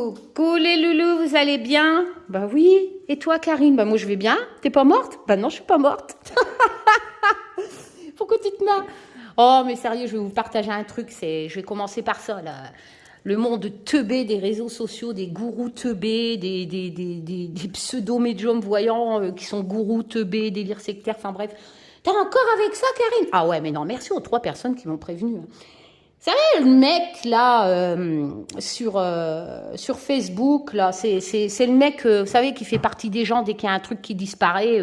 Coucou les loulous, vous allez bien? Bah oui. Et toi, Karine? Bah moi je vais bien. T'es pas morte? Bah non, je suis pas morte. Pourquoi tu te marres? Oh mais sérieux, je vais vous partager un truc. Je vais commencer par ça là. Le monde teubé des réseaux sociaux, des gourous teubés, des pseudo-médiums voyants qui sont gourous teubés, délire sectaire, enfin bref. T'as encore avec ça, Karine? Ah ouais, mais non, merci aux 3 personnes qui m'ont prévenu. Vous savez, le mec, là, sur Facebook, là, c'est le mec, vous savez, qui fait partie des gens, dès qu'il y a un truc qui disparaît,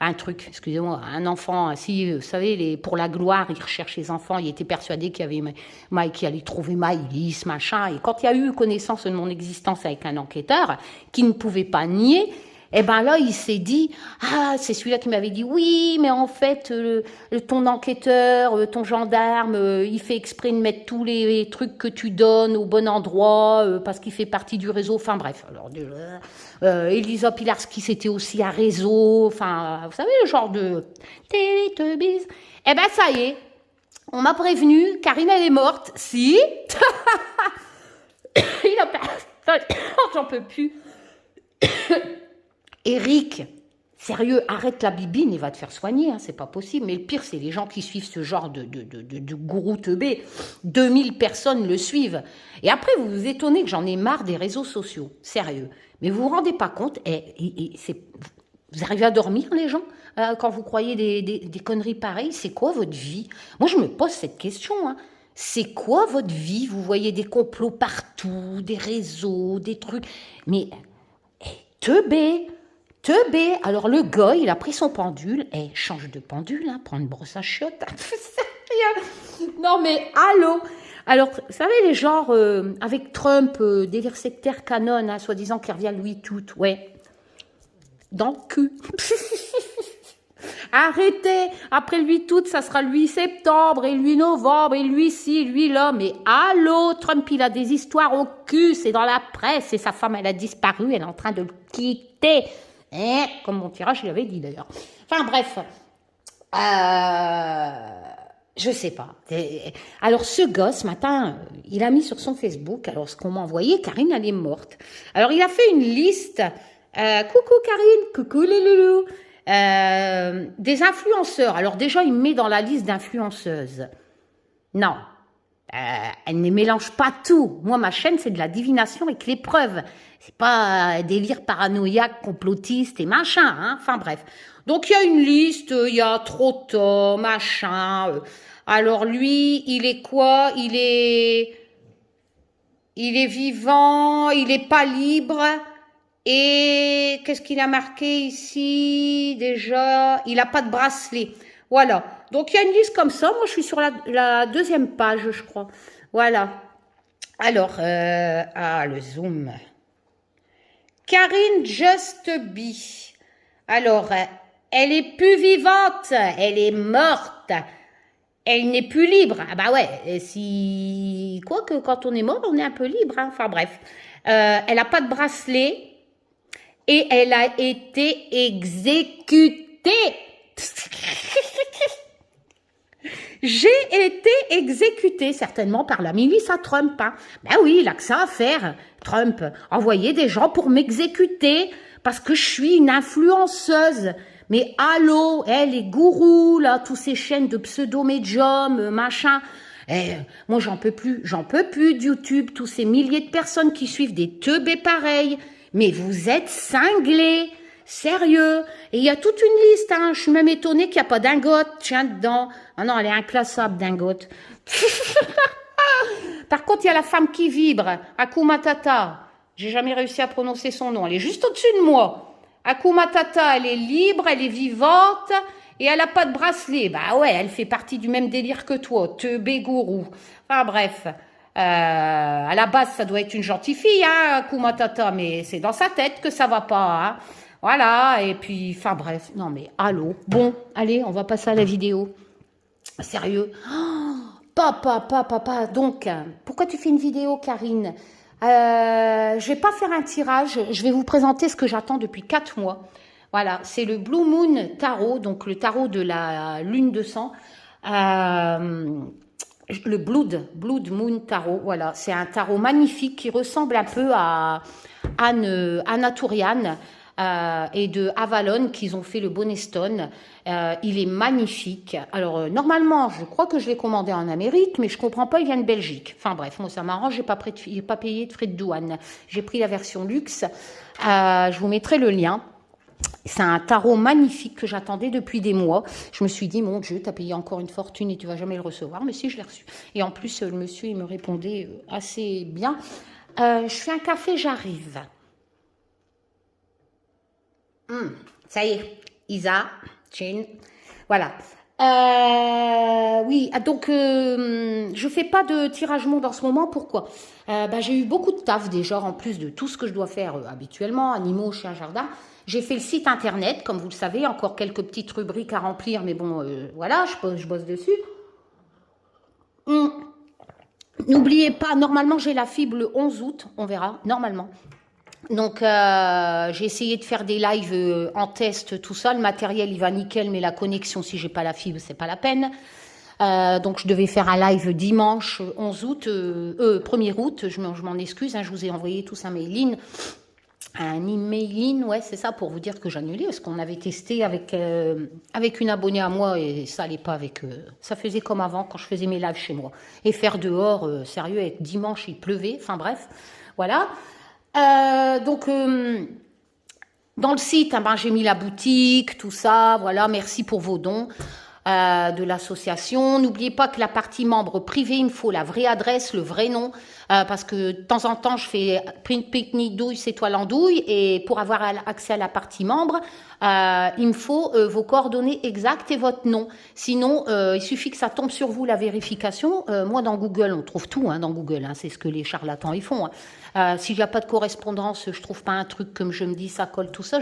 excusez-moi, un enfant, si, vous savez, pour la gloire, il recherche les enfants, il était persuadé qu'il y avait Mike, qui allait trouver Maïlis, machin, et quand il y a eu connaissance de mon existence avec un enquêteur, qui ne pouvait pas nier, et ben là, il s'est dit, ah, c'est celui-là qui m'avait dit, oui, mais en fait, ton enquêteur, ton gendarme, il fait exprès de mettre tous les trucs que tu donnes au bon endroit, parce qu'il fait partie du réseau. Enfin bref, alors Elisa Pilarski, c'était aussi un réseau. Enfin, vous savez, le genre de Télétobies. Eh ben ça y est, on m'a prévenu, Karine, elle est morte. Si. Il a pas... J'en peux plus. Eric, sérieux, arrête la bibine, il va te faire soigner, hein, c'est pas possible. Mais le pire, c'est les gens qui suivent ce genre de gourou teubé. 2000 personnes le suivent. Et après, vous vous étonnez que j'en ai marre des réseaux sociaux, sérieux. Mais vous vous rendez pas compte, vous arrivez à dormir, les gens, quand vous croyez des conneries pareilles? C'est quoi votre vie? Moi, je me pose cette question, hein. C'est quoi votre vie? Vous voyez des complots partout, des réseaux, des trucs. Mais, teubé. Teubé. Alors le gars, il a pris son pendule. Change de pendule, hein, prends une brosse à chiottes. Non mais, allô. Alors, vous savez, les genres, avec Trump, délire sectaire canon, hein, soi-disant qu'il revient Louis tout, ouais. Dans le cul. Arrêtez. Après le 8 août, ça sera le 8 septembre, et le 8 novembre, et lui ci, lui là. Mais allô, Trump, il a des histoires au cul, c'est dans la presse, et sa femme, elle a disparu, elle est en train de le quitter. Comme mon tirage, il avait dit d'ailleurs. Enfin bref, je sais pas. Alors ce gosse, ce matin, il a mis sur son Facebook, alors ce qu'on m'a envoyé, Karine, elle est morte. Alors il a fait une liste, coucou Karine, coucou les loulous, des influenceurs. Alors déjà, il me met dans la liste d'influenceuses. Non, elle ne mélange pas tout. Moi, ma chaîne, c'est de la divination avec les preuves. C'est pas délire paranoïaque, complotiste et machin, hein. Enfin bref. Donc il y a une liste, il y a Trotto, machin. Alors lui, il est quoi? Il est vivant, il est pas libre. Et qu'est-ce qu'il a marqué ici déjà? Il a pas de bracelet. Voilà. Donc il y a une liste comme ça. Moi, je suis sur la 2e page, je crois. Voilà. Alors, le zoom. Karine Just Be. Alors, elle est plus vivante, elle est morte, elle n'est plus libre. Ah bah ouais, quoique quand on est mort, on est un peu libre, hein. Enfin bref. Elle n'a pas de bracelet et elle a été exécutée. J'ai été exécutée, certainement par la milice à Trump. Hein. Ben oui, il a que ça à faire, Trump. Envoyer des gens pour m'exécuter parce que je suis une influenceuse. Mais allô, les gourous, là, tous ces chaînes de pseudo-médiums, machin. Moi, j'en peux plus de YouTube, tous ces milliers de personnes qui suivent des teubés pareils. Mais vous êtes cinglés. Sérieux. Et il y a toute une liste, hein. Je suis même étonnée qu'il n'y a pas Dingote, tiens, dedans. Ah non, elle est inclassable, Dingote. Par contre, il y a la femme qui vibre, Akuma Tata. J'ai jamais réussi à prononcer son nom. Elle est juste au-dessus de moi. Akuma Tata, elle est libre, elle est vivante et elle n'a pas de bracelet. Bah ouais, elle fait partie du même délire que toi, teubé gourou. Enfin bref. À la base, ça doit être une gentille fille, hein, Akuma Tata, mais c'est dans sa tête que ça va pas, hein. Voilà, et puis, enfin bref, non mais, allô. Bon, allez, on va passer à la vidéo. Sérieux. Oh, papa. Donc, pourquoi tu fais une vidéo, Karine? Je vais pas faire un tirage, je vais vous présenter ce que j'attends depuis 4 mois. Voilà, c'est le Blue Moon Tarot, donc le tarot de la lune de sang. le Blood Moon Tarot, voilà, c'est un tarot magnifique qui ressemble un peu à Anna Tourian et de Avalon qu'ils ont fait le Bonestone. Il est magnifique. Alors normalement, je crois que je l'ai commandé en Amérique, mais je comprends pas, il vient de Belgique. Enfin bref, moi ça m'arrange, j'ai pas payé de frais de douane. J'ai pris la version luxe. Je vous mettrai le lien. C'est un tarot magnifique que j'attendais depuis des mois. Je me suis dit, mon Dieu, tu as payé encore une fortune et tu vas jamais le recevoir. Mais si, je l'ai reçu. Et en plus, le monsieur, il me répondait assez bien. Je fais un café, j'arrive. Ça y est, Isa, Chin. Voilà. Oui, donc je fais pas de tirage monde en ce moment. Pourquoi j'ai eu beaucoup de taf déjà, en plus de tout ce que je dois faire habituellement, animaux, chiens, jardin. J'ai fait le site internet, comme vous le savez, encore quelques petites rubriques à remplir, mais bon, voilà, je bosse dessus. N'oubliez pas, normalement j'ai la fibre le 11 août, on verra, normalement. Donc j'ai essayé de faire des lives en test, tout ça. Le matériel il va nickel, mais la connexion, si j'ai pas la fibre, c'est pas la peine. Donc je devais faire un live dimanche 11 août, 1er août, je m'en excuse, hein, je vous ai envoyé tous un mail-in. Un emailing, ouais, c'est ça, pour vous dire que j'annulais, parce qu'on avait testé avec une abonnée à moi et ça allait pas avec ça faisait comme avant quand je faisais mes lives chez moi. Et faire dehors, sérieux, être dimanche, il pleuvait, enfin bref, voilà. Donc, dans le site, j'ai mis la boutique, tout ça, voilà, merci pour vos dons. De l'association. N'oubliez pas que la partie membre privée, il me faut la vraie adresse, le vrai nom, parce que de temps en temps, je fais print pique-nique douille, c'est toi l'andouille, et pour avoir accès à la partie membre, il me faut vos coordonnées exactes et votre nom. Sinon, il suffit que ça tombe sur vous, la vérification. Moi, dans Google, on trouve tout, dans Google, c'est ce que les charlatans ils font. S'il n'y a pas de correspondance, je trouve pas un truc comme je me dis, ça colle, tout ça,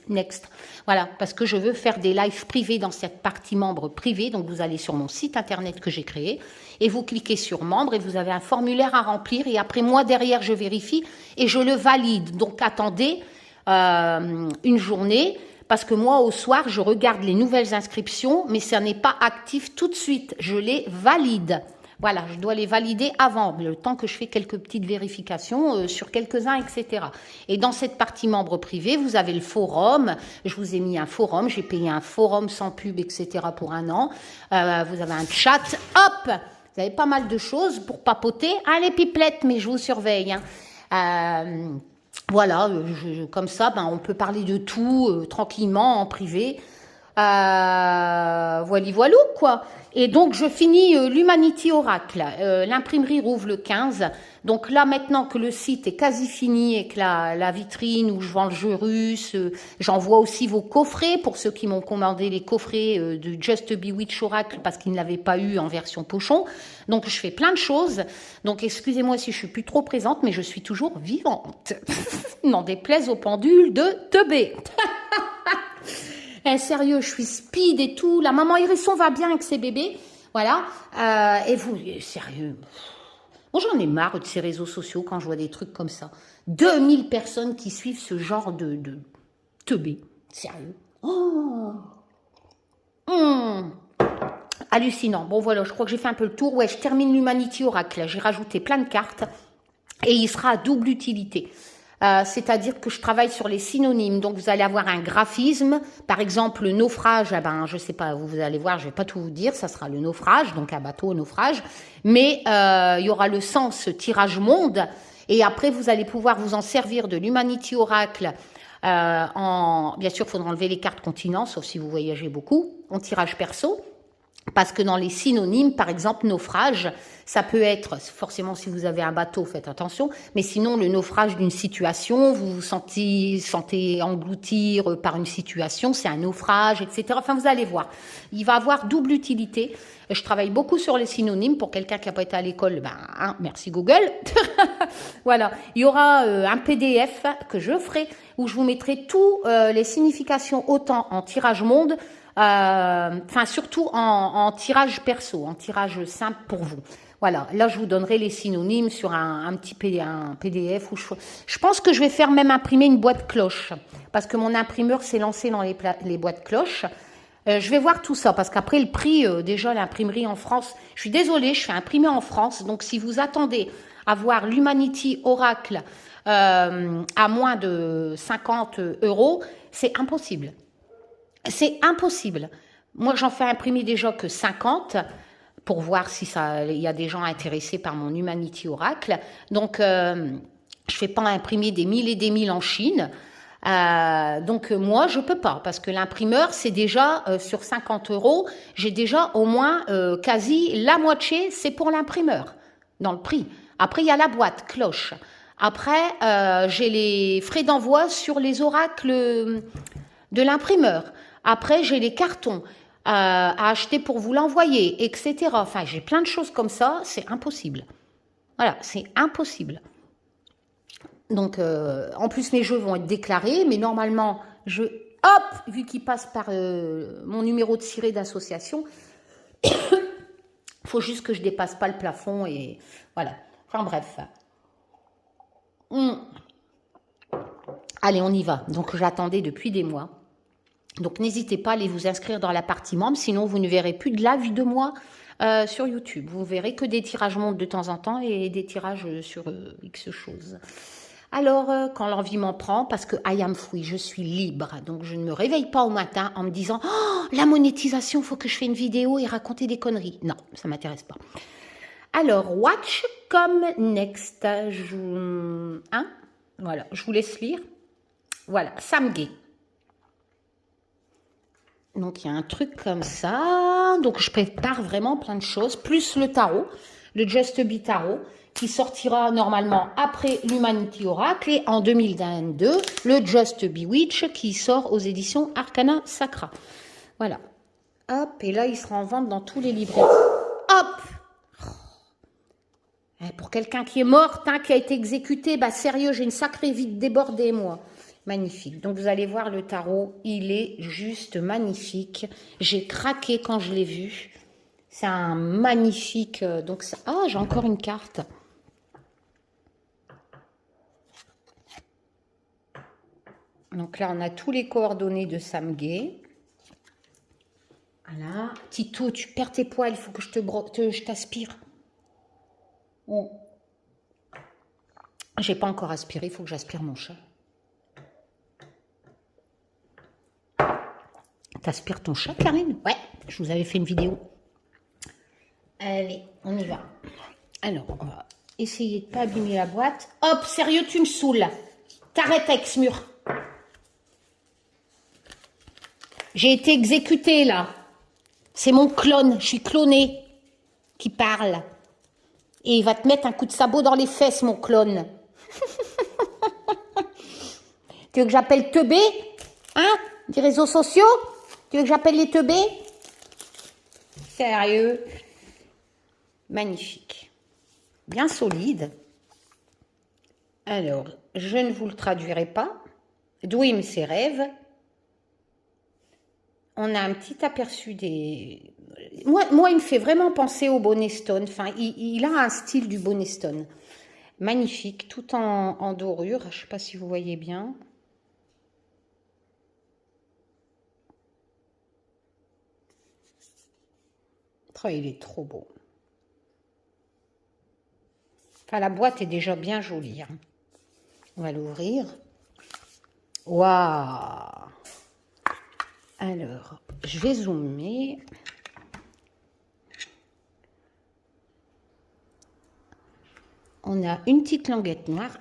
next. Voilà, parce que je veux faire des lives privés dans cette partie membre privée. Donc, vous allez sur mon site internet que j'ai créé et vous cliquez sur membre et vous avez un formulaire à remplir. Et après, moi, derrière, je vérifie et je le valide. Donc, attendez une journée parce que moi, au soir, je regarde les nouvelles inscriptions, mais ça n'est pas actif tout de suite. Je les valide. Voilà, je dois les valider avant, le temps que je fais quelques petites vérifications sur quelques-uns, etc. Et dans cette partie membre privé, vous avez le forum. Je vous ai mis un forum, j'ai payé un forum sans pub, etc. pour 1 an. Vous avez un chat, hop, vous avez pas mal de choses pour papoter. Allez, pipelettes, mais je vous surveille. Voilà, comme ça, on peut parler de tout tranquillement, en privé. Voilou, quoi. Et donc, je finis l'Humanity Oracle. L'imprimerie rouvre le 15. Donc là, maintenant que le site est quasi fini et que la vitrine où je vends le jeu russe, j'envoie aussi vos coffrets pour ceux qui m'ont commandé les coffrets de Just Bewitch Oracle parce qu'ils ne l'avaient pas eu en version pochon. Donc, je fais plein de choses. Donc, excusez-moi si je suis plus trop présente, mais je suis toujours vivante. N'en déplaise aux pendules de Teubé. Sérieux, je suis speed et tout. La maman Hérisson va bien avec ses bébés. Voilà. Et vous, sérieux. Moi, j'en ai marre de ces réseaux sociaux quand je vois des trucs comme ça. 2000 personnes qui suivent ce genre de teubé. Sérieux. Oh. Hallucinant. Bon, voilà, je crois que j'ai fait un peu le tour. Ouais, je termine l'Humanity Oracle. J'ai rajouté plein de cartes. Et il sera à double utilité. C'est-à-dire que je travaille sur les synonymes. Donc, vous allez avoir un graphisme. Par exemple, le naufrage, je sais pas, vous allez voir, je vais pas tout vous dire, ça sera le naufrage, donc un bateau, naufrage. Mais il y aura le sens tirage monde. Et après, vous allez pouvoir vous en servir de l'Humanity Oracle. Bien sûr, il faudra enlever les cartes continents, sauf si vous voyagez beaucoup, en tirage perso. Parce que dans les synonymes, par exemple, naufrage, ça peut être, forcément si vous avez un bateau, faites attention, mais sinon le naufrage d'une situation, vous vous sentez engloutir par une situation, c'est un naufrage, etc. Enfin, vous allez voir, il va avoir double utilité. Je travaille beaucoup sur les synonymes pour quelqu'un qui n'a pas été à l'école, merci Google. Voilà, il y aura un PDF que je ferai où je vous mettrai tous les significations autant en tirage monde, surtout en tirage perso, en tirage simple pour vous. Voilà, là je vous donnerai les synonymes sur un PDF où je pense que je vais faire même imprimer une boîte cloche parce que mon imprimeur s'est lancé dans les boîtes cloches. Je vais voir tout ça parce qu'après le prix, déjà l'imprimerie en France, je suis désolée, je fais imprimer en France. Donc si vous attendez à voir l'Humanity Oracle à moins de 50 euros, c'est impossible. C'est impossible. Moi, j'en fais imprimer déjà que 50 pour voir si il y a des gens intéressés par mon Humanity Oracle. Donc, je fais pas imprimer des 1000 et des 1000 en Chine. Donc moi je peux pas parce que l'imprimeur c'est déjà sur 50 euros, j'ai déjà au moins quasi la moitié, c'est pour l'imprimeur dans le prix. Après il y a la boîte cloche. Après j'ai les frais d'envoi sur les oracles de l'imprimeur. Après j'ai les cartons à acheter pour vous l'envoyer, etc. Enfin j'ai plein de choses comme ça, c'est impossible. Voilà, c'est impossible. Donc, en plus, mes jeux vont être déclarés, mais normalement, hop, vu qu'ils passent par mon numéro de ciré d'association, il faut juste que je dépasse pas le plafond et voilà. Enfin bref. Allez, on y va. Donc, j'attendais depuis des mois. Donc, n'hésitez pas à aller vous inscrire dans la partie membre, sinon vous ne verrez plus de live de moi sur YouTube. Vous verrez que des tirages montent de temps en temps et des tirages sur X choses. Alors, quand l'envie m'en prend, parce que I am free, je suis libre, donc je ne me réveille pas au matin en me disant « Oh, la monétisation, il faut que je fasse une vidéo et raconter des conneries. » Non, ça ne m'intéresse pas. Alors, watch come next. Voilà, je vous laisse lire. Voilà, Samgay. Donc, il y a un truc comme ça. Donc, je prépare vraiment plein de choses, plus le tarot, le Just Be Tarot, qui sortira normalement après l'Humanity Oracle, et en 2022, le Just Be Witch qui sort aux éditions Arcana Sacra. Voilà. Hop, et là, il sera en vente dans tous les libraires. Hop! Pour quelqu'un qui est mort, qui a été exécuté, bah sérieux, j'ai une sacrée vie débordée, moi. Magnifique. Donc, vous allez voir le tarot, il est juste magnifique. J'ai craqué quand je l'ai vu. C'est un magnifique... donc, ah, j'ai encore une carte. Donc là, on a tous les coordonnées de Samgay. Voilà. Tito, tu perds tes poils, il faut que je t'aspire. Oh. J'ai pas encore aspiré, il faut que j'aspire mon chat. T'aspires ton chat, Karine? Ouais, je vous avais fait une vidéo. Allez, on y va. Alors, on va essayer de pas abîmer la boîte. Hop, sérieux, tu me saoules. T'arrêtes avec ce mur. J'ai été exécutée, là. C'est mon clone, je suis clonée, qui parle. Et il va te mettre un coup de sabot dans les fesses, mon clone. Tu veux que j'appelle Teubé? Hein? Des réseaux sociaux? Tu veux que j'appelle les Teubés? Sérieux? Magnifique. Bien solide. Alors, je ne vous le traduirai pas. Dream, c'est rêve. On a un petit aperçu des... Moi, il me fait vraiment penser au Bonestone. Enfin, il a un style du Bonestone. Magnifique, tout en dorure. Je ne sais pas si vous voyez bien. Oh, il est trop beau. Enfin, la boîte est déjà bien jolie. Hein. On va l'ouvrir. Waouh! Alors, je vais zoomer. On a une petite languette noire.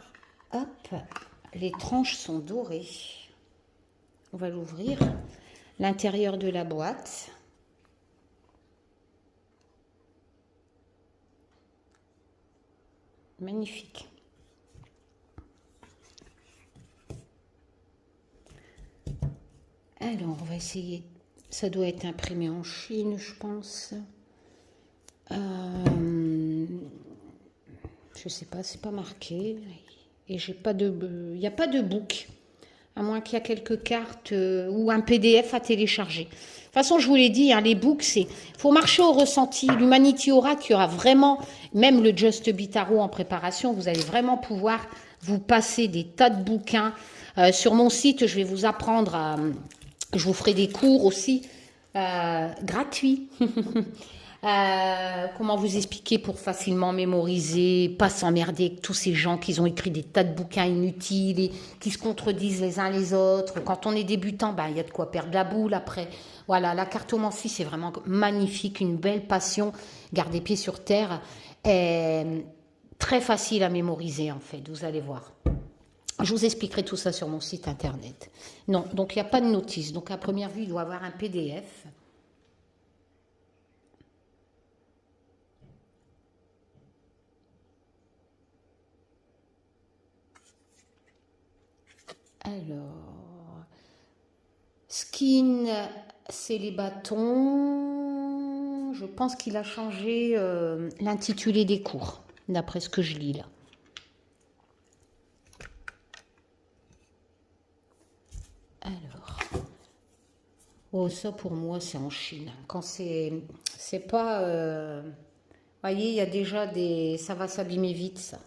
Hop, les tranches sont dorées. On va l'ouvrir. L'intérieur de la boîte. Magnifique. Alors, on va essayer. Ça doit être imprimé en Chine, je pense. Je sais pas, c'est pas marqué. Et j'ai pas de... Il n'y a pas de book. À moins qu'il y a quelques cartes ou un PDF à télécharger. De toute façon, je vous l'ai dit, hein, les books, c'est... Il faut marcher au ressenti. L'Humanity Oracle, il y aura vraiment... Même le Just Be Tarot en préparation, vous allez vraiment pouvoir vous passer des tas de bouquins. Sur mon site, je vais vous apprendre à... Je vous ferai des cours aussi Gratuit. Comment vous expliquer pour facilement mémoriser, pas s'emmerder avec tous ces gens qui ont écrit des tas de bouquins inutiles et qui se contredisent les uns les autres. Quand on est débutant, ben, il y a de quoi perdre la boule après. Voilà, la cartomancie, c'est vraiment magnifique, une belle passion. Garder pied sur terre. Et très facile à mémoriser en fait, vous allez voir. Je vous expliquerai tout ça sur mon site internet. Non, donc il n'y a pas de notice. Donc à première vue, il doit avoir un PDF. Alors, Skin, c'est les bâtons. Je pense qu'il a changé l'intitulé des cours, d'après ce que je lis là. Alors, oh, ça pour moi c'est en Chine. Quand c'est pas, voyez, il y a déjà des, ça va s'abîmer vite ça.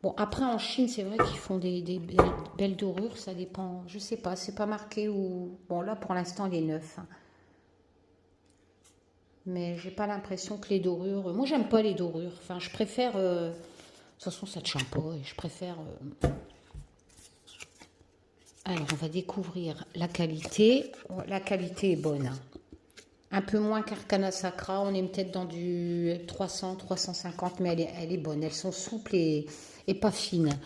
Bon, après en Chine, c'est vrai qu'ils font des belles dorures, ça dépend, je sais pas, c'est pas marqué ou... Bon, là pour l'instant, il est neuf. Hein. Mais j'ai pas l'impression que les dorures... Moi, j'aime pas les dorures. Enfin, je préfère... De toute façon, ça ne tient pas et je préfère... Alors, on va découvrir la qualité. La qualité est bonne. Hein. Un peu moins qu'Arcana Sacra, on est peut-être dans du 300, 350, mais elle est bonne. Elles sont souples et pas fines.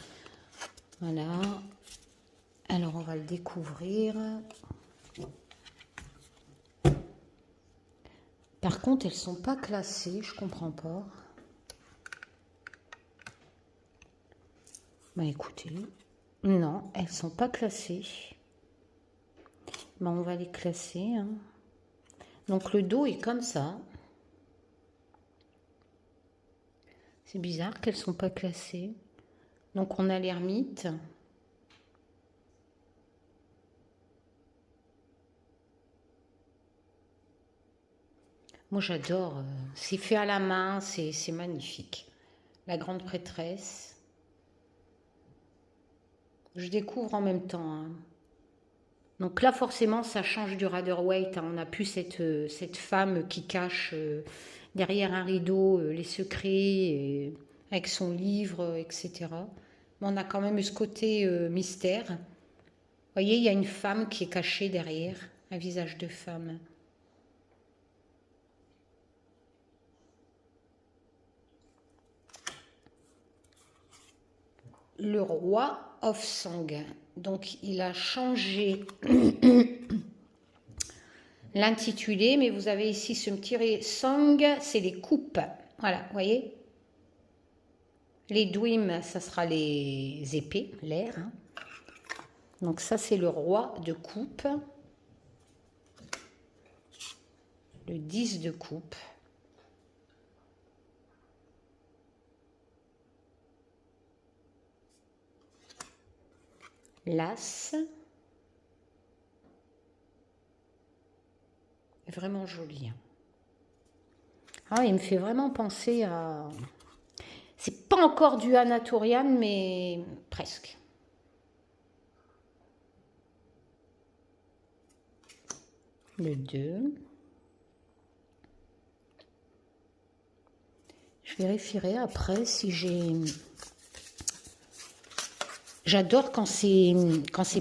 Voilà. Alors, on va le découvrir. Par contre, elles ne sont pas classées, je comprends pas. Bah écoutez, non, elles ne sont pas classées. Bah, on va les classer. Hein. Donc le dos est comme ça. C'est bizarre qu'elles ne sont pas classées. Donc on a l'ermite. Moi j'adore. C'est fait à la main, c'est magnifique. La grande prêtresse. Je découvre en même temps. Hein. Donc là forcément ça change du Rider-Waite. Hein. On n'a plus cette femme qui cache derrière un rideau les secrets avec son livre, etc. Mais on a quand même eu ce côté mystère. Vous voyez, il y a une femme qui est cachée derrière, un visage de femme. Le roi of Song. Donc il a changé l'intitulé, mais vous avez ici ce petit Song, c'est les coupes. Voilà, vous voyez. Les Dwim, ça sera les épées, l'air. Hein. Donc ça, c'est le roi de coupe. Le 10 de coupe. L'as. Vraiment joli. Hein. Ah, il me fait vraiment penser à... C'est pas encore du Anatolian, mais presque. Le 2. Je vérifierai après si j'ai... J'adore quand c'est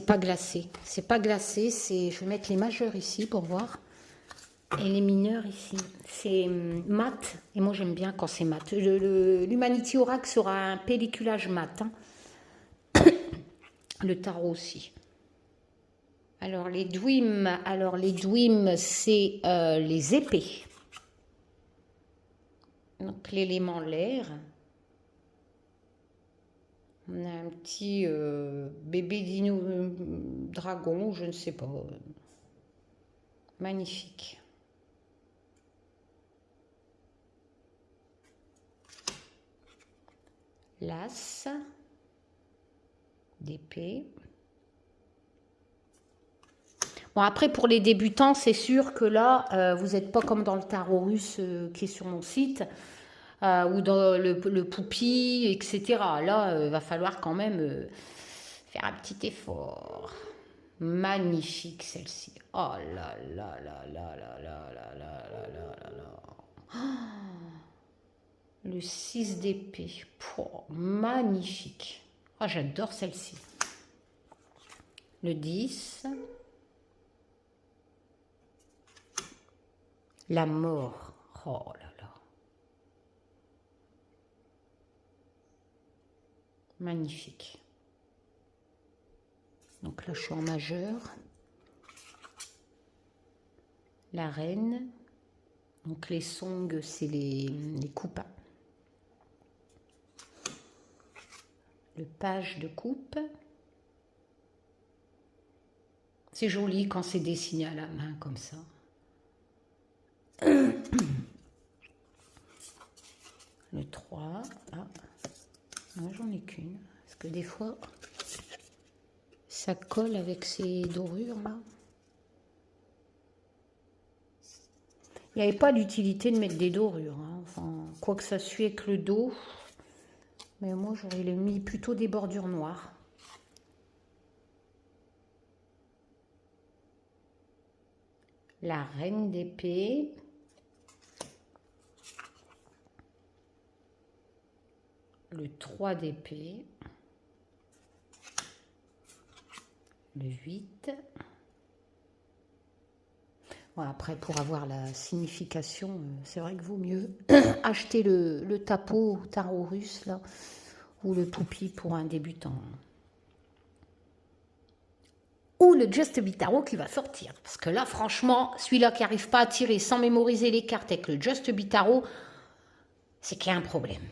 pas glacé. C'est pas glacé, c'est... Je vais mettre les majeurs ici pour voir. Et les mineurs ici. C'est mat. Et moi j'aime bien quand c'est mat. L'Humanity Oracle sera un pelliculage mat. Hein. Le tarot aussi. Alors les Dwim, c'est les épées. Donc l'élément l'air. On a un petit bébé dino dragon, je ne sais pas. Magnifique. L'as d'épée. Bon, après, pour les débutants, c'est sûr que là, vous n'êtes pas comme dans le tarot russe qui est sur mon site, ou dans le poupi, etc. Là, il va falloir quand même faire un petit effort. Magnifique celle-ci. Oh là là là là là là là là là là là. Le 6 d'épée. Magnifique. Oh, j'adore celle-ci. Le 10. La mort. Oh là là. Magnifique. Donc là, je suis en majeur. La reine. Donc les songs, c'est les coupes. Le page de coupe. C'est joli quand c'est dessiné à la main comme ça. Le 3. Ah, j'en ai qu'une. Parce que des fois, ça colle avec ces dorures là. Il n'y avait pas d'utilité de mettre des dorures. Hein. Enfin, quoi que ça suit avec le dos. Mais moi, j'aurais mis plutôt des bordures noires. La reine d'épée. Le 3 d'épée. Le 8. Bon, après, pour avoir la signification, c'est vrai que vaut mieux acheter le tarot russe, là, ou le toupie pour un débutant. Ou le Just Be Tarot qui va sortir. Parce que là, franchement, celui-là qui n'arrive pas à tirer sans mémoriser les cartes avec le Just Be Tarot, c'est qu'il y a un problème.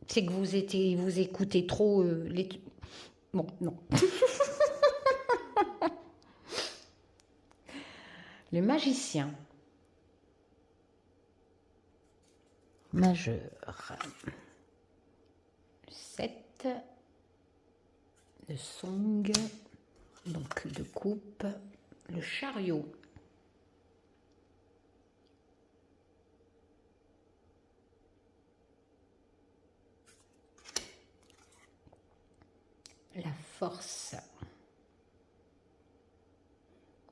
C'est que vous écoutez trop les... Bon, non. Le magicien. Majeur. Le 7. Le song. Donc de coupe. Le chariot. La force.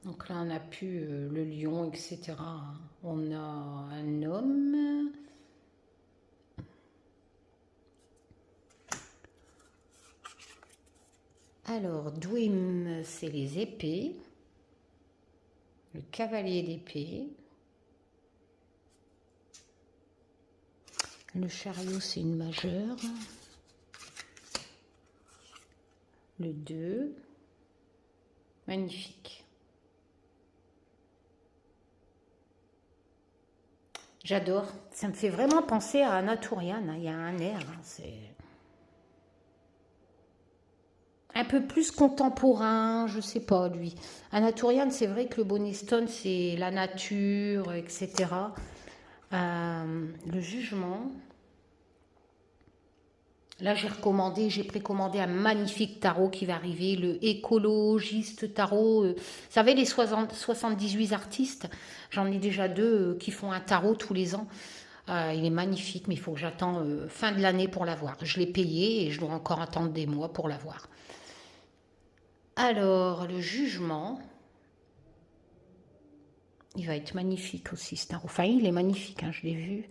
Donc là, on a pu le lion, etc. On a un homme. Alors, Dwim, c'est les épées. Le cavalier d'épée. Le chariot, c'est une majeure. Le 2. Magnifique. J'adore. Ça me fait vraiment penser à Anaturian. Hein. Il y a un air. Hein. C'est un peu plus contemporain. Je sais pas, lui. Anaturian, c'est vrai que le bonnet stone, c'est la nature, etc. Le jugement. Là, j'ai précommandé un magnifique tarot qui va arriver, le écologiste tarot. Vous savez, les 78 artistes, j'en ai déjà 2 qui font un tarot tous les ans. Il est magnifique, mais il faut que j'attends fin de l'année pour l'avoir. Je l'ai payé et je dois encore attendre des mois pour l'avoir. Alors, le jugement, il va être magnifique aussi, ce tarot. Enfin, il est magnifique, hein, je l'ai vu.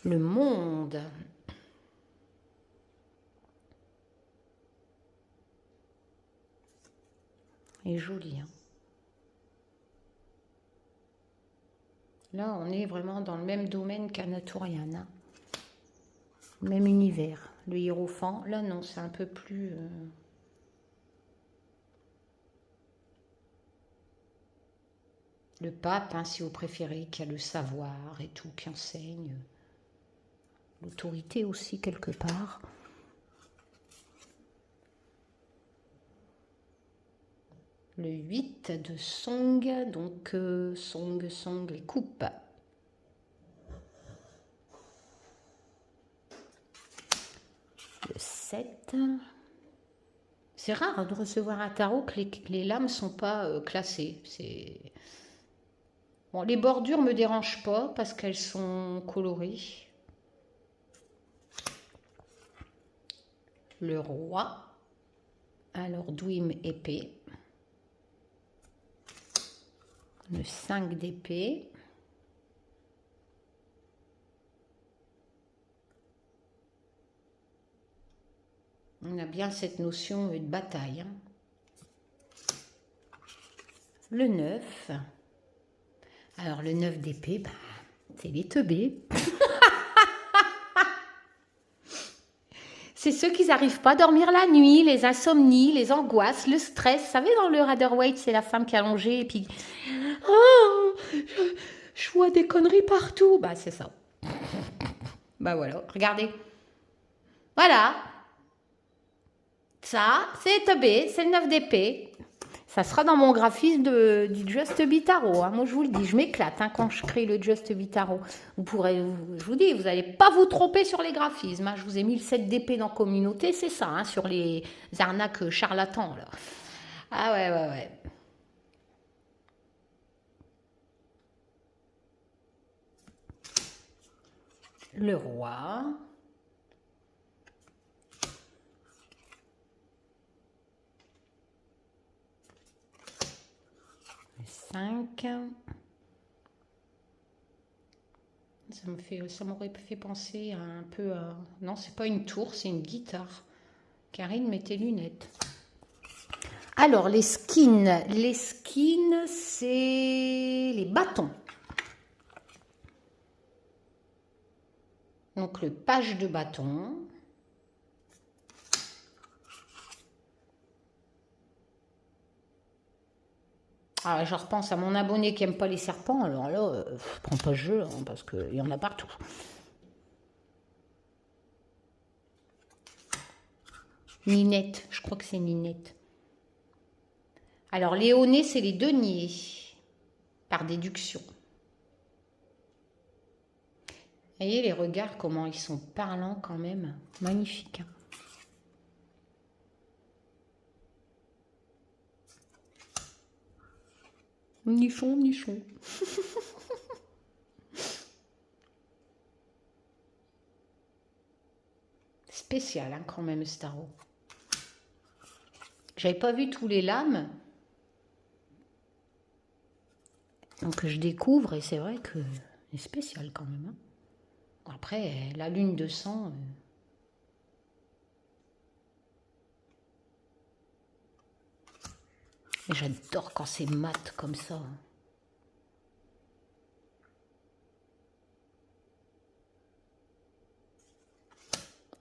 Le monde. est joli. Hein. Là, on est vraiment dans le même domaine qu'Anaturian. Hein. Même univers. Le hiérophant, là non, c'est un peu plus... Le pape, hein, si vous préférez, qui a le savoir et tout, qui enseigne. L'autorité aussi, quelque part. Le 8 de Song, donc Song, les coupes. Le 7. C'est rare hein, de recevoir un tarot que les lames ne sont pas classées. Bon, les bordures ne me dérangent pas parce qu'elles sont colorées. Le roi. Alors, Douim épée. Le 5 d'épée. On a bien cette notion de bataille. Hein. Le 9. Alors, le 9 d'épée, bah, c'est les teubés. C'est ceux qui n'arrivent pas à dormir la nuit, les insomnies, les angoisses, le stress. Vous savez, dans le Rider-Waite, c'est la femme qui est allongée et puis... Oh, je vois des conneries partout. Bah, c'est ça. Bah voilà, regardez. Voilà. Ça, c'est teubé, c'est le 9 d'épée. Ça sera dans mon graphisme du Just Bitaro. Hein. Moi, je vous le dis, je m'éclate hein, quand je crée le Just Bitaro. Vous pourrez, je vous dis, vous n'allez pas vous tromper sur les graphismes. Hein. Je vous ai mis le 7 d'épée dans communauté, c'est ça, hein, sur les arnaques charlatans. Là. Ah ouais, ouais, ouais. Le roi. Le 5. Ça m'aurait fait penser à un peu à... Non, c'est pas une tour, c'est une guitare. Karine met tes lunettes. Alors, les skins, c'est les bâtons. Donc, le page de bâton. Ah, je repense à mon abonné qui n'aime pas les serpents. Alors là, je prends pas ce jeu, hein, parce qu'il y en a partout. Ninette, je crois que c'est Ninette. Alors, Léoné, c'est les deniers, par déduction. Vous voyez les regards, comment ils sont parlants quand même. Magnifique. Hein. Nichon, nichon. Spécial hein, quand même, Staro. J'avais pas vu tous les lames. Donc je découvre et c'est vrai que c'est spécial quand même. Hein. Après, la lune de sang... J'adore quand c'est mat comme ça.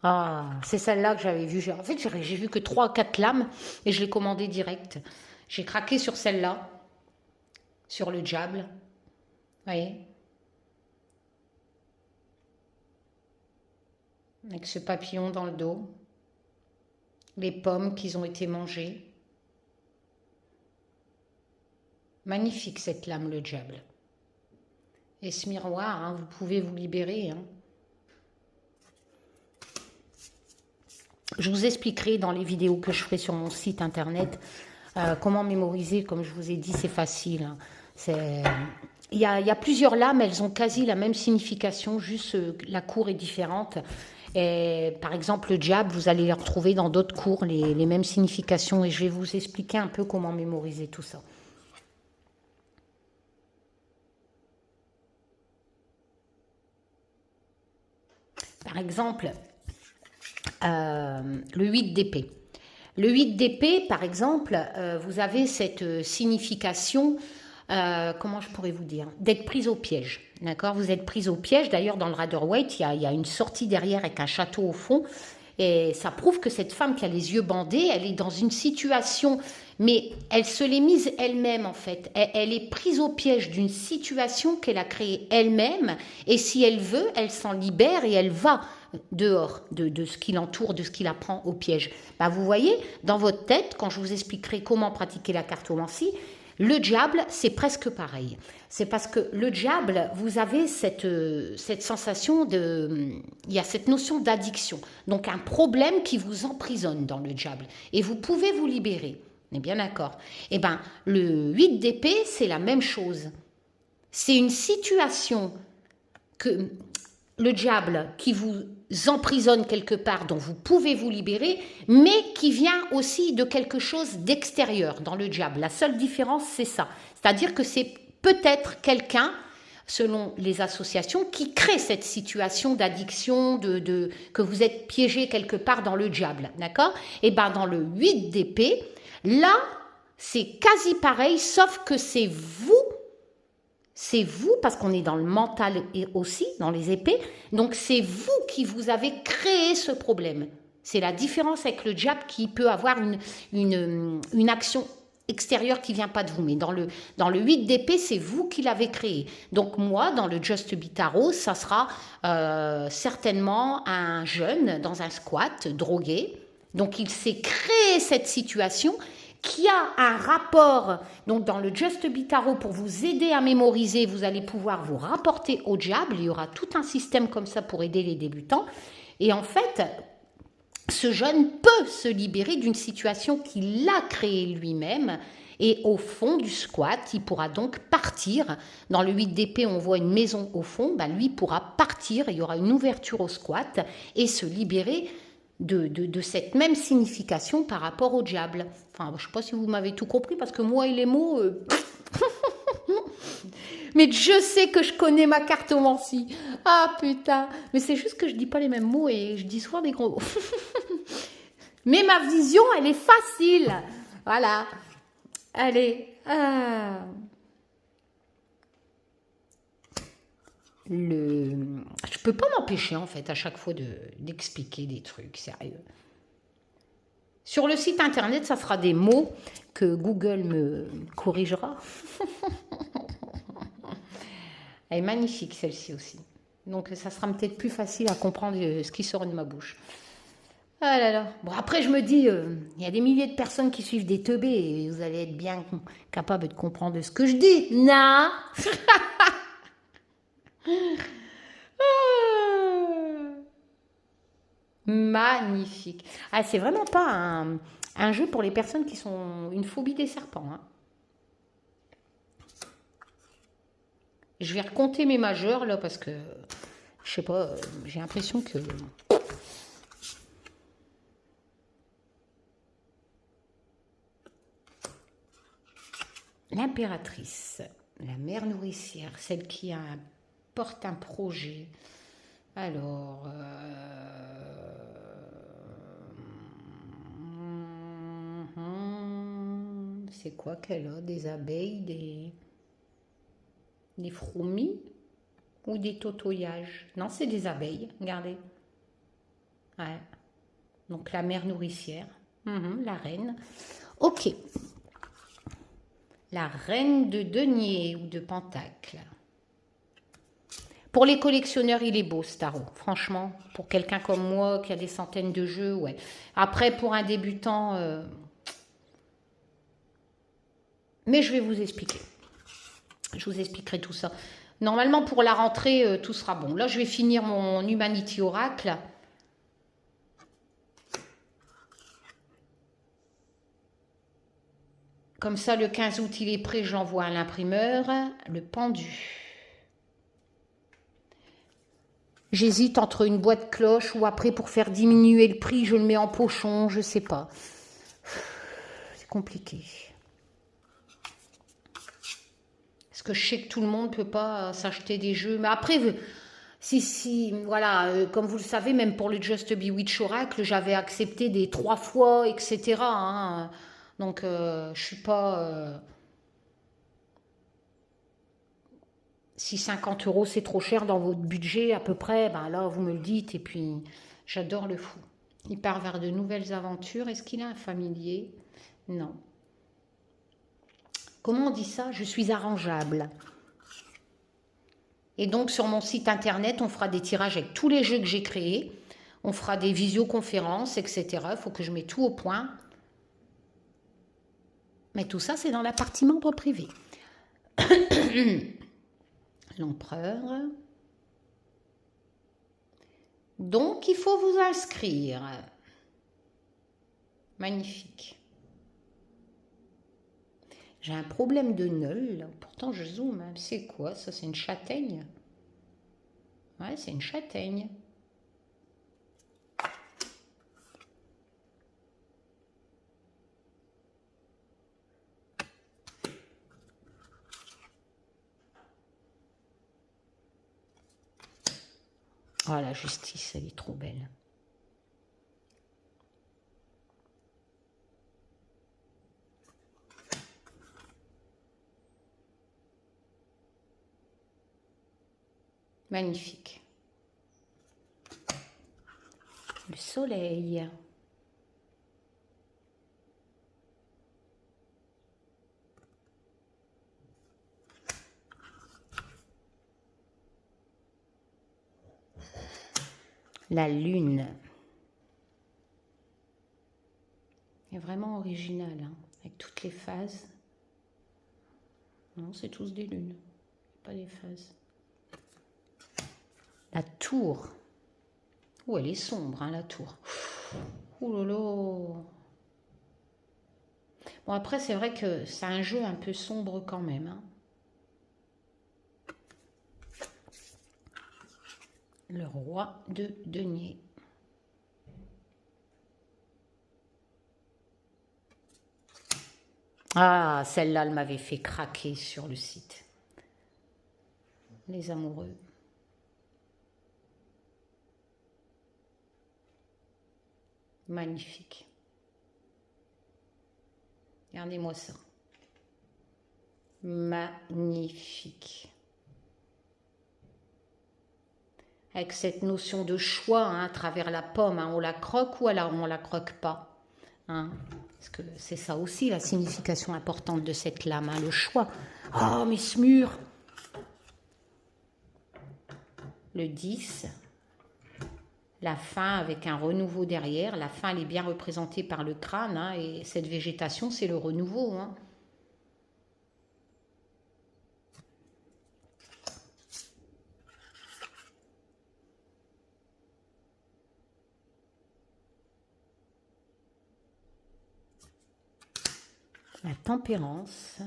Ah, c'est celle-là que j'avais vue. En fait, j'ai vu que 3 ou 4 lames et je l'ai commandé direct. J'ai craqué sur celle-là, sur le diable. Vous voyez? Avec ce papillon dans le dos. Les pommes qui ont été mangées. Magnifique cette lame, le diable. Et ce miroir, hein, vous pouvez vous libérer. Hein. Je vous expliquerai dans les vidéos que je ferai sur mon site internet comment mémoriser. Comme je vous ai dit, c'est facile. Hein. Il y a plusieurs lames, elles ont quasi la même signification, juste la cour est différente. Et, par exemple, le diable, vous allez les retrouver dans d'autres cours, les mêmes significations. Et je vais vous expliquer un peu comment mémoriser tout ça. Par exemple, le 8 d'épée. Le 8 d'épée, par exemple, vous avez cette signification, comment je pourrais vous dire, d'être prise au piège. D'accord? Vous êtes prise au piège. D'ailleurs, dans le Rider-Waite, il y a une sortie derrière avec un château au fond. Et ça prouve que cette femme qui a les yeux bandés, elle est dans une situation, mais elle se l'est mise elle-même en fait. Elle est prise au piège d'une situation qu'elle a créée elle-même. Et si elle veut, elle s'en libère et elle va dehors de ce qui l'entoure, de ce qui la prend au piège. Bah, vous voyez, dans votre tête, quand je vous expliquerai comment pratiquer la cartomancie, le diable, c'est presque pareil. C'est parce que le diable, vous avez cette sensation de... Il y a cette notion d'addiction. Donc un problème qui vous emprisonne dans le diable. Et vous pouvez vous libérer. On est bien d'accord? Eh bien, le 8 d'épée, c'est la même chose. C'est une situation que le diable qui vous emprisonne quelque part, dont vous pouvez vous libérer, mais qui vient aussi de quelque chose d'extérieur dans le djhab. La seule différence, c'est ça. C'est-à-dire que c'est peut-être quelqu'un, selon les associations, qui crée cette situation d'addiction, que vous êtes piégé quelque part dans le djhab. D'accord? Et bien, dans le 8 d'épée, là, c'est quasi pareil, sauf que c'est vous, parce qu'on est dans le mental et aussi dans les épées, donc c'est vous qui vous avez créé ce problème. C'est la différence avec le djhab qui peut avoir une action extérieure qui ne vient pas de vous. Mais dans le 8 d'épée, c'est vous qui l'avez créé. Donc moi, dans le Just Be Tarot, ça sera certainement un jeune dans un squat, drogué. Donc il s'est créé cette situation qui a un rapport, donc dans le Just Be Tarot, pour vous aider à mémoriser, vous allez pouvoir vous rapporter au djhab. Il y aura tout un système comme ça pour aider les débutants. Et en fait, ce jeune peut se libérer d'une situation qu'il a créée lui-même. Et au fond du squat, il pourra donc partir. Dans le 8 d'épée, on voit une maison au fond. Ben, lui pourra partir, il y aura une ouverture au squat et se libérer de cette même signification par rapport au diable. Enfin, je ne sais pas si vous m'avez tout compris, parce que moi et les mots... Mais je sais que je connais ma cartomancie. Ah putain. Mais c'est juste que je dis pas les mêmes mots et je dis souvent des gros mots. Mais ma vision, elle est facile. Voilà. Allez. Je peux pas m'empêcher en fait à chaque fois d'expliquer des trucs sérieux. Sur le site internet, ça sera des mots que Google me corrigera. Elle est magnifique celle-ci aussi. Donc ça sera peut-être plus facile à comprendre ce qui sort de ma bouche. Ah là là. Bon, après je me dis, il y a des milliers de personnes qui suivent des teubés et vous allez être bien capable de comprendre ce que je dis. Non. Magnifique. Ah, c'est vraiment pas un jeu pour les personnes qui sont une phobie des serpents. Hein. Je vais recompter mes majeurs là parce que je sais pas, j'ai l'impression que l'impératrice, la mère nourricière, celle qui porte un projet. Alors, c'est quoi qu'elle a? Des abeilles, des fourmis ou des totoyages? Non, c'est des abeilles, regardez. Ouais. Donc la mère nourricière, la reine. Ok. La reine de denier ou de pentacle. Pour les collectionneurs, il est beau ce tarot. Franchement, pour quelqu'un comme moi qui a des centaines de jeux, ouais. Après, pour un débutant... Mais je vais vous expliquer. Je vous expliquerai tout ça. Normalement, pour la rentrée, tout sera bon. Là, je vais finir mon Humanity Oracle. Comme ça, le 15 août, il est prêt, je l'envoie à l'imprimeur. Le pendu. J'hésite entre une boîte cloche ou après, pour faire diminuer le prix, je le mets en pochon, je ne sais pas. C'est compliqué. Parce que je sais que tout le monde ne peut pas s'acheter des jeux. Mais après, voilà, comme vous le savez, même pour le Just Bewitch Oracle, j'avais accepté des 3 fois, etc. Hein. Donc, je ne suis pas... Si 50 € c'est trop cher dans votre budget, à peu près, ben là, vous me le dites. Et puis, j'adore le fou. Il part vers de nouvelles aventures. Est-ce qu'il a un familier? Non. Comment on dit ça? Je suis arrangeable. Et donc, sur mon site internet, on fera des tirages avec tous les jeux que j'ai créés. On fera des visioconférences, etc. Il faut que je mette tout au point. Mais tout ça, c'est dans la partie membre privé. L'empereur. Donc, il faut vous inscrire. Magnifique. J'ai un problème de nœud. Pourtant, je zoome. Hein. C'est quoi ça? C'est une châtaigne? Ouais, c'est une châtaigne. Oh, la justice, elle est trop belle. Magnifique. Le soleil. La lune. C'est vraiment original, hein, avec toutes les phases. Non, c'est tous des lunes, pas des phases. La tour. Oh, elle est sombre, hein, la tour. Oh là là. Bon, après, c'est vrai que c'est un jeu un peu sombre quand même, hein. Le roi de denier. Ah, celle-là, elle m'avait fait craquer sur le site. Les amoureux. Magnifique. Regardez-moi ça. Magnifique. Avec cette notion de choix, hein, à travers la pomme, hein, on la croque ou alors on la croque pas, hein, parce que c'est ça aussi la signification importante de cette lame, hein, le choix. Oh, mais ce mur. Le 10, la fin avec un renouveau derrière. La fin, elle est bien représentée par le crâne, hein, et cette végétation, c'est le renouveau, hein. La tempérance.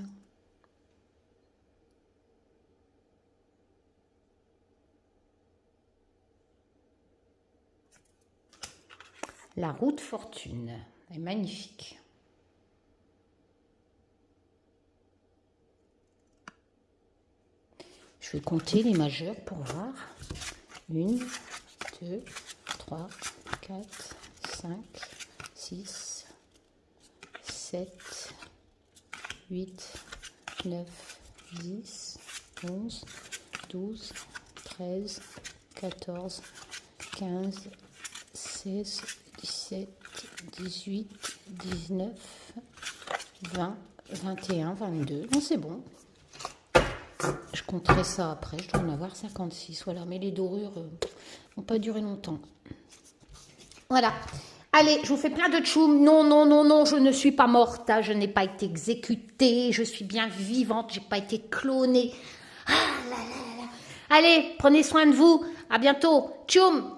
La roue de fortune est magnifique. Je vais compter les majeurs pour voir. 1, 2, 3, 4, 5, 6, 7, 8, 9, 10, 11, 12, 13, 14, 15, 16, 17, 18, 19, 20, 21, 22. Non, c'est bon. Je compterai ça après. Je dois en avoir 56. Voilà, mais les dorures n'ont pas duré longtemps. Voilà. Allez, je vous fais plein de tchoum. Non, non, non, non, je ne suis pas morte. Hein, je n'ai pas été exécutée. Je suis bien vivante. Je n'ai pas été clonée. Ah là là là. Allez, prenez soin de vous. À bientôt. Tchoum.